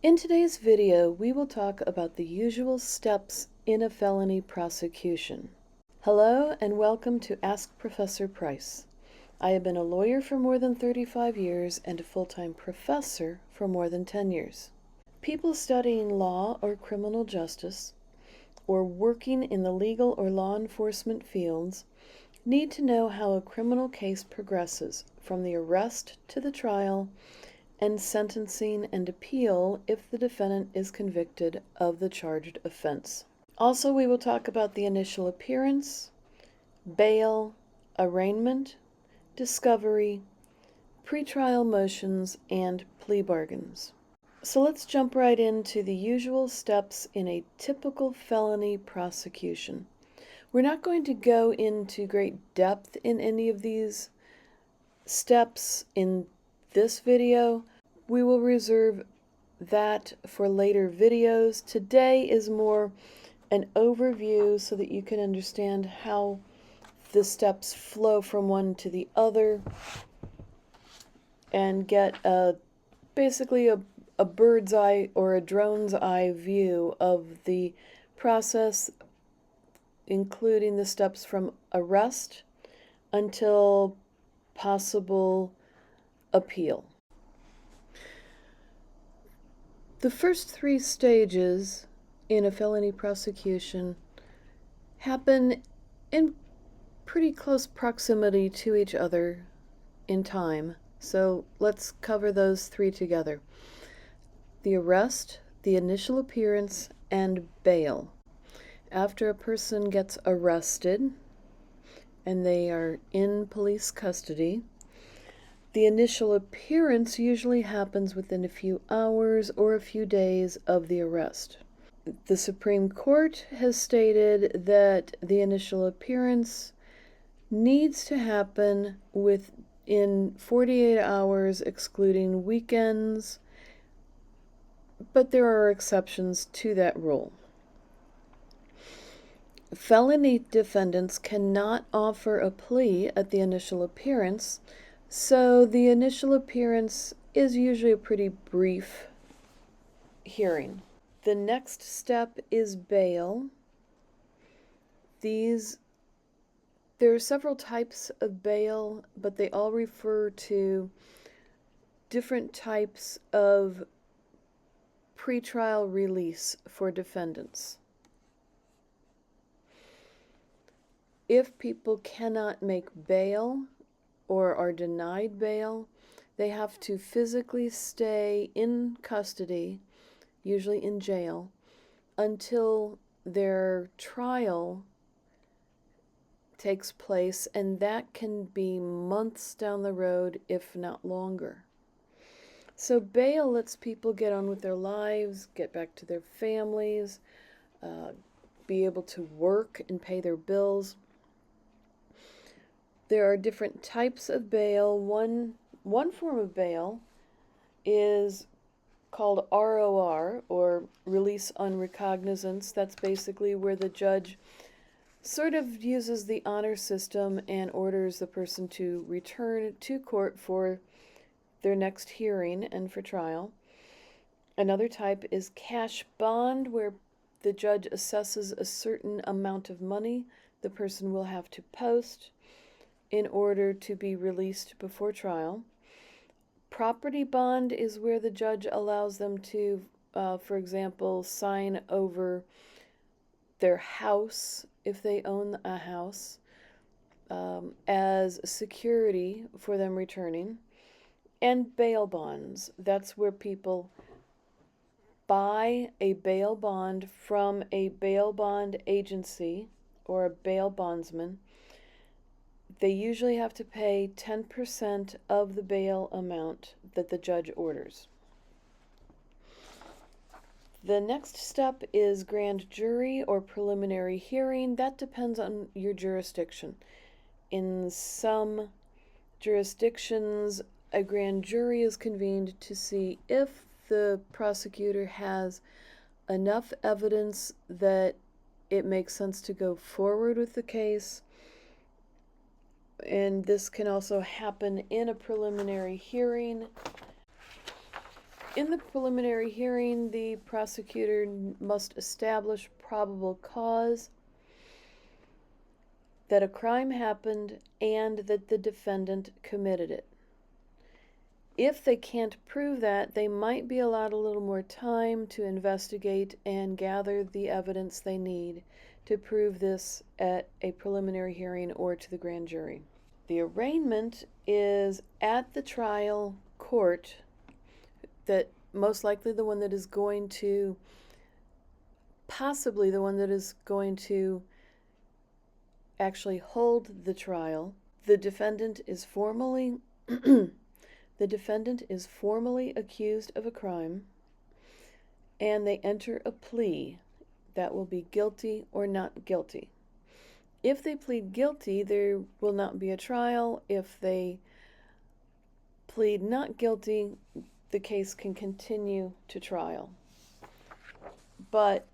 In today's video, we will talk about the usual steps in a felony prosecution. Hello and welcome to Ask Professor Price. I have been a lawyer for more than 35 years and a full-time professor for more than 10 years. People studying law or criminal justice, or working in the legal or law enforcement fields, need to know how a criminal case progresses from the arrest to the trial and sentencing and appeal if the defendant is convicted of the charged offense. Also, we will talk about the initial appearance, bail, arraignment, discovery, pretrial motions, and plea bargains. So let's jump right into the usual steps in a typical felony prosecution. We're not going to go into great depth in any of these steps in this video. We will reserve that for later videos. Today is more an overview so that you can understand how the steps flow from one to the other and get basically a bird's eye or a drone's eye view of the process, including the steps from arrest until possible appeal. The first three stages in a felony prosecution happen in pretty close proximity to each other in time. So let's cover those three together. The arrest, the initial appearance, and bail. After a person gets arrested and they are in police custody, the initial appearance usually happens within a few hours or a few days of the arrest. The Supreme Court has stated that the initial appearance needs to happen within 48 hours, excluding weekends, but there are exceptions to that rule. Felony defendants cannot offer a plea at the initial appearance, so the initial appearance is usually a pretty brief hearing. The next step is bail. There are several types of bail, but they all refer to different types of pretrial release for defendants. If people cannot make bail or are denied bail, they have to physically stay in custody, usually in jail, until their trial takes place, and that can be months down the road, if not longer. So bail lets people get on with their lives, get back to their families, be able to work and pay their bills. There are different types of bail. One form of bail is called ROR, or release on recognizance. That's basically where the judge sort of uses the honor system and orders the person to return to court for their next hearing and for trial. Another type is cash bond, where the judge assesses a certain amount of money the person will have to post in order to be released before trial. Property bond is where the judge allows them to, for example, sign over their house, if they own a house, as security for them returning. And bail bonds. That's where people buy a bail bond from a bail bond agency or a bail bondsman. They usually have to pay 10% of the bail amount that the judge orders. The next step is grand jury or preliminary hearing. That depends on your jurisdiction. In some jurisdictions, a grand jury is convened to see if the prosecutor has enough evidence that it makes sense to go forward with the case. And this can also happen in a preliminary hearing. In the preliminary hearing, the prosecutor must establish probable cause that a crime happened and that the defendant committed it. If they can't prove that, they might be allowed a little more time to investigate and gather the evidence they need to prove this at a preliminary hearing or to the grand jury. The arraignment is at the trial court, that most likely the one that is going to, possibly the one that is going to actually hold the trial. The defendant is formally accused of a crime, and they enter a plea that will be guilty or not guilty. If they plead guilty, there will not be a trial. If they plead not guilty, the case can continue to trial. But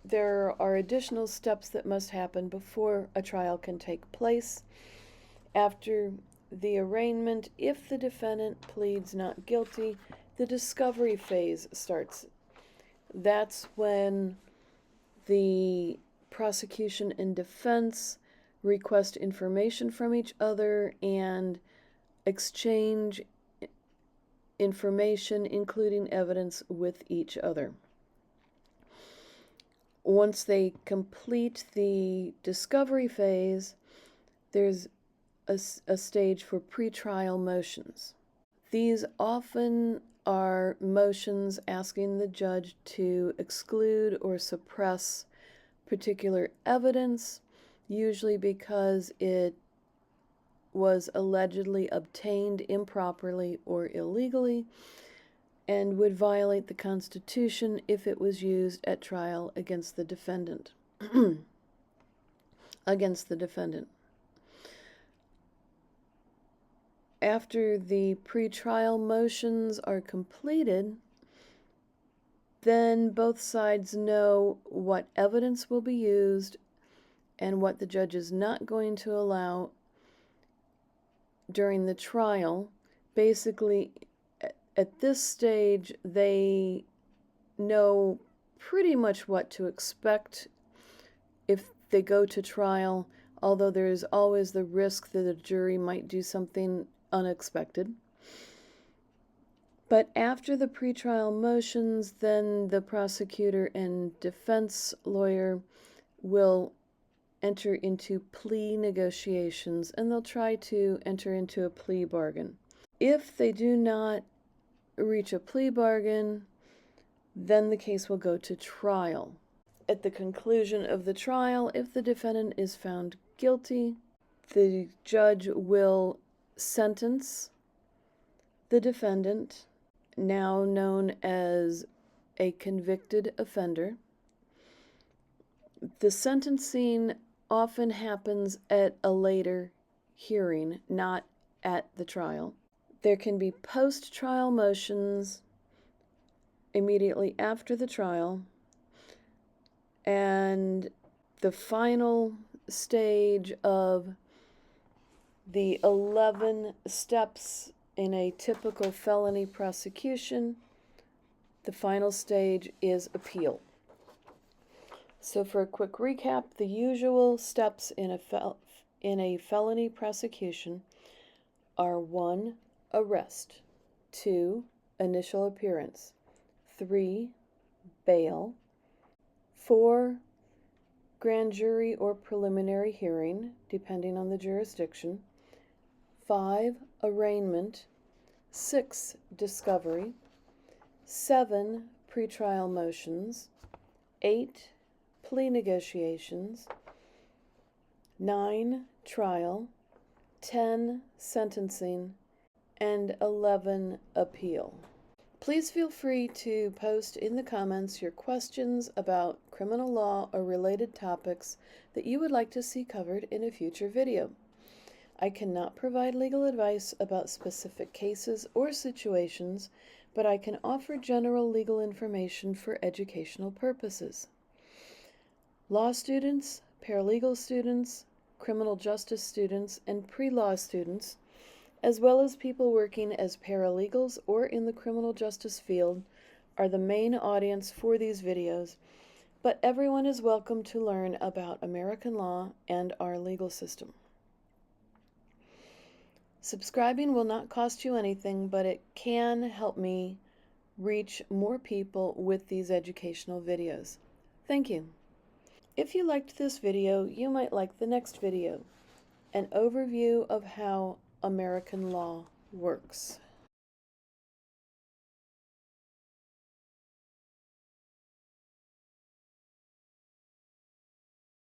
there are additional steps that must happen before a trial can take place. After the arraignment, if the defendant pleads not guilty, the discovery phase starts. That's when the prosecution and defense request information from each other and exchange information, including evidence, with each other. Once they complete the discovery phase, there's a stage for pretrial motions. These often are motions asking the judge to exclude or suppress particular evidence, usually because it was allegedly obtained improperly or illegally and would violate the Constitution if it was used at trial against the defendant. After the pretrial motions are completed, then both sides know what evidence will be used and what the judge is not going to allow during the trial. Basically, at this stage, they know pretty much what to expect if they go to trial, although there is always the risk that a jury might do something unexpected. But after the pretrial motions, then the prosecutor and defense lawyer will enter into plea negotiations, and they'll try to enter into a plea bargain. If they do not reach a plea bargain, then the case will go to trial. At the conclusion of the trial, if the defendant is found guilty, the judge will sentence the defendant, now known as a convicted offender. The sentencing often happens at a later hearing, not at the trial. There can be post-trial motions immediately after the trial, and the final stage of the 11 steps in a typical felony prosecution, the final stage is appeal. So for a quick recap, the usual steps in a felony prosecution are 1. Arrest, 2. Initial appearance, 3. Bail, 4. Grand jury or preliminary hearing, depending on the jurisdiction, 5. Arraignment, 6. Discovery, 7. Pretrial motions, 8. Plea negotiations, 9. Trial, 10. Sentencing, and 11. Appeal. Please feel free to post in the comments your questions about criminal law or related topics that you would like to see covered in a future video. I cannot provide legal advice about specific cases or situations, but I can offer general legal information for educational purposes. Law students, paralegal students, criminal justice students, and pre-law students as well as people working as paralegals or in the criminal justice field, are the main audience for these videos, but everyone is welcome to learn about American law and our legal system. Subscribing will not cost you anything, but it can help me reach more people with these educational videos. Thank you. If you liked this video, you might like the next video, an overview of how American law works.